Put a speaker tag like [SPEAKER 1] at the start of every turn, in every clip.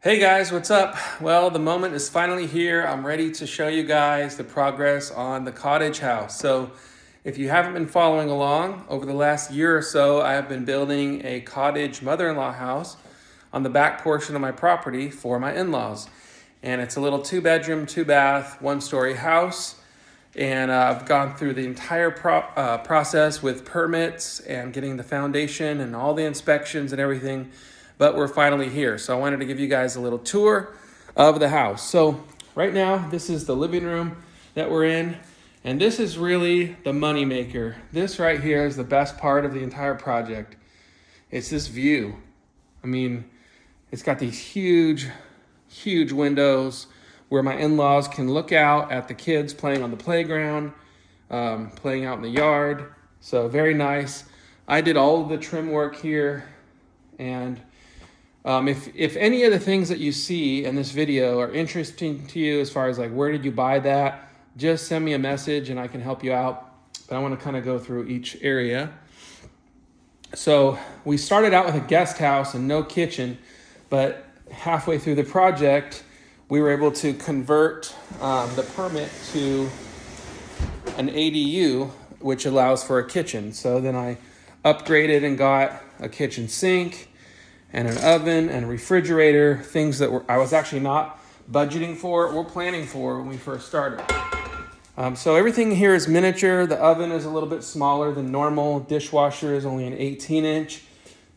[SPEAKER 1] Hey guys, what's up? Well, the moment is finally here. I'm ready to show you guys the progress on the cottage house. So if you haven't been following along, over the last year or so, I have been building a cottage mother-in-law house on the back portion of my property for my in-laws. And it's a little 2-bedroom, 2-bath, 1-story house. And I've gone through the entire process with permits and getting the foundation and all the inspections and everything. But we're finally here. So I wanted to give you guys a little tour of the house. So right now, this is the living room that we're in. And this is really the money maker. This right here is the best part of the entire project. It's this view. I mean, it's got these huge windows where my in-laws can look out at the kids playing on the playground, playing out in the yard. So very nice. I did all of the trim work here. And if any of the things that you see in this video are interesting to you as far as like where did you buy that, just send me a message and I can help you out. But I want to kind of go through each area. So we started out with a guest house and no kitchen, but halfway through the project, we were able to convert the permit to an ADU, which allows for a kitchen. So then I upgraded and got a kitchen sink and an oven and a refrigerator, things that I was actually not budgeting for or planning for when we first started. So everything here is miniature. The oven is a little bit smaller than normal. Dishwasher is only an 18-inch.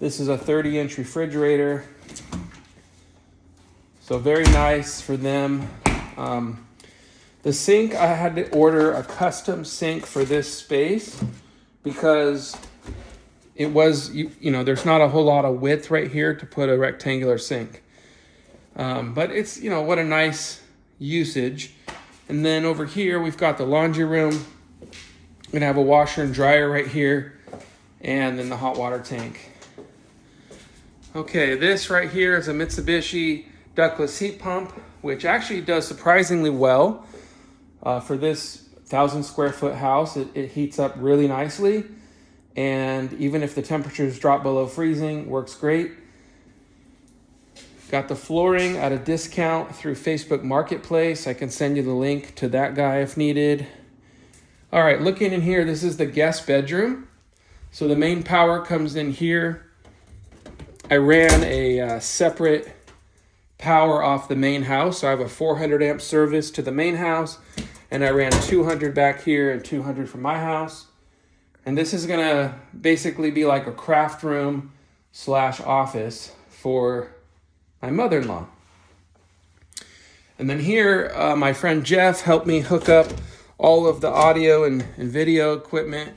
[SPEAKER 1] This is a 30-inch refrigerator. So very nice for them. The sink, I had to order a custom sink for this space because it was, you know, there's not a whole lot of width right here to put a rectangular sink. But it's, you know, what a nice usage. And then over here, we've got the laundry room. We're gonna have a washer and dryer right here, and then the hot water tank. Okay, this right here is a Mitsubishi ductless heat pump, which actually does surprisingly well. For this 1,000 square foot house, it heats up really nicely. And even if the temperatures drop below freezing, works great. Got the flooring at a discount through Facebook Marketplace. I can send you the link to that guy if needed. All right, looking in here, this is the guest bedroom. So the main power comes in here. I ran a separate power off the main house. So I have a 400 amp service to the main house, and I ran 200 back here and 200 from my house. And this is gonna basically be like a craft room / office for my mother-in-law. And then here, my friend Jeff helped me hook up all of the audio and video equipment.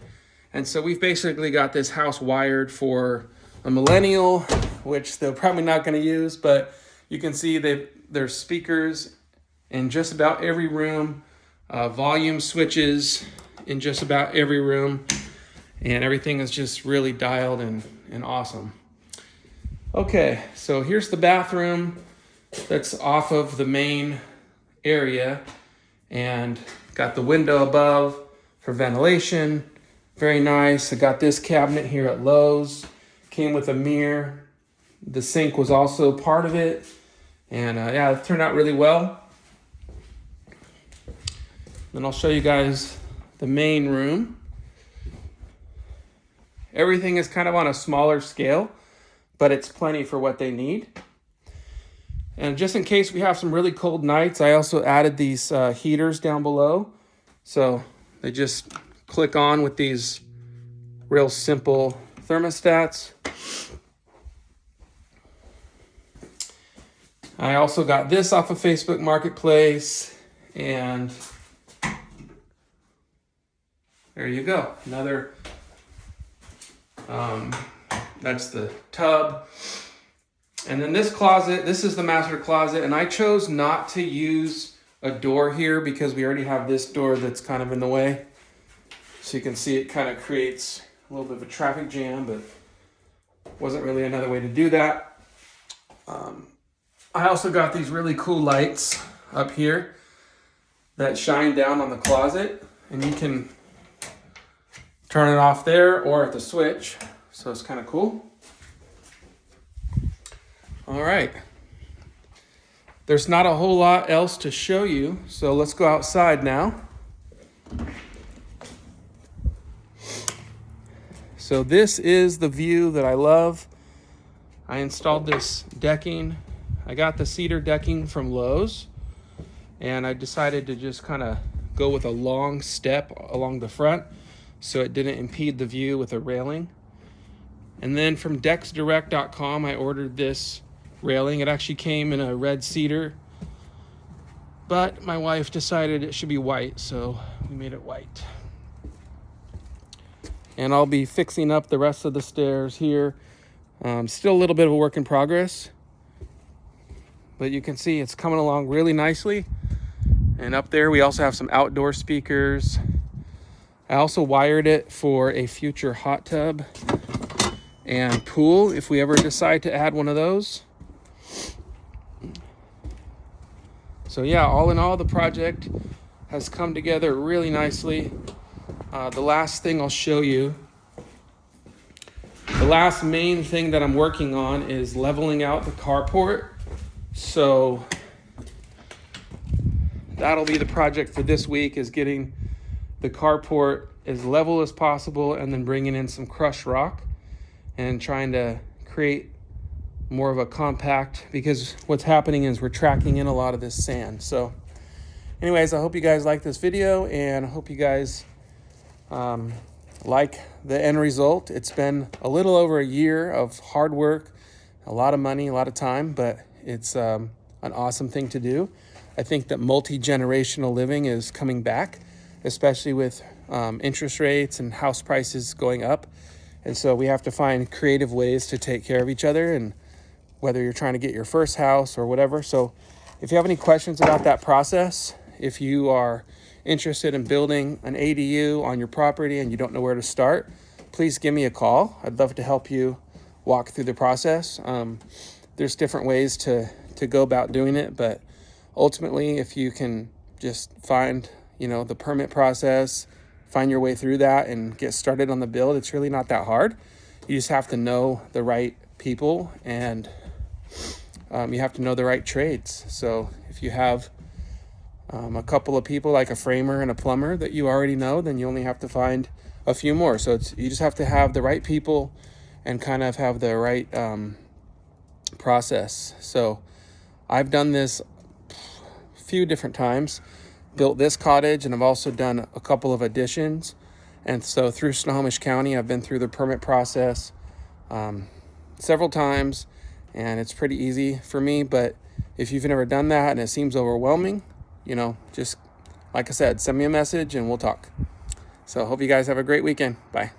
[SPEAKER 1] And so we've basically got this house wired for a millennial, which they're probably not gonna use, but you can see there's speakers in just about every room, volume switches in just about every room, and everything is just really dialed and awesome. Okay, so here's the bathroom that's off of the main area and got the window above for ventilation. Very nice. I got this cabinet here at Lowe's. Came with a mirror. The sink was also part of it. And yeah, it turned out really well. Then I'll show you guys the main room. Everything is kind of on a smaller scale, but it's plenty for what they need. And just in case we have some really cold nights, I also added these heaters down below. So they just click on with these real simple thermostats. I also got this off of Facebook Marketplace, and there you go. Another, that's the tub. And then this closet, this is the master closet, and I chose not to use a door here because we already have this door that's kind of in the way. So you can see it kind of creates a little bit of a traffic jam, but wasn't really another way to do that. I also got these really cool lights up here that shine down on the closet, and you can turn it off there or at the switch. So it's kind of cool. All right. there's not a whole lot else to show you, so let's go outside now. So this is the view that I love. I installed this decking. I got the cedar decking from Lowe's, and I decided to just kind of go with a long step along the front so it didn't impede the view with a railing. And then from decksdirect.com, I ordered this railing. It actually came in a red cedar, but my wife decided it should be white, so we made it white. And I'll be fixing up the rest of the stairs here. Still a little bit of a work in progress, but you can see it's coming along really nicely. And up there we also have some outdoor speakers. I also wired it for a future hot tub and pool if we ever decide to add one of those. So yeah, all in all, the project has come together really nicely. The last thing I'll show you, the last main thing that I'm working on is leveling out the carport. So that'll be the project for this week, is getting the carport as level as possible and then bringing in some crushed rock and trying to create more of a compact, because what's happening is we're tracking in a lot of this sand. So anyways, I hope you guys like this video, and I hope you guys like the end result. It's been a little over a year of hard work, a lot of money, a lot of time, but it's an awesome thing to do. I think that multi-generational living is coming back, especially with interest rates and house prices going up. And so we have to find creative ways to take care of each other, and whether you're trying to get your first house or whatever. So if you have any questions about that process, if you are interested in building an ADU on your property and you don't know where to start, please give me a call. I'd love to help you walk through the process. There's different ways to go about doing it, but ultimately, if you can just find, the permit process, find your way through that and get started on the build, it's really not that hard. You just have to know the right people, and you have to know the right trades. So if you have a couple of people, like a framer and a plumber that you already know, then you only have to find a few more. So you just have to have the right people and kind of have the right process. So I've done this a few different times, built this cottage, and I've also done a couple of additions. And so through Snohomish County, I've been through the permit process several times, and it's pretty easy for me. But if you've never done that and it seems overwhelming, just like I said, send me a message and we'll talk. So hope you guys have a great weekend. Bye.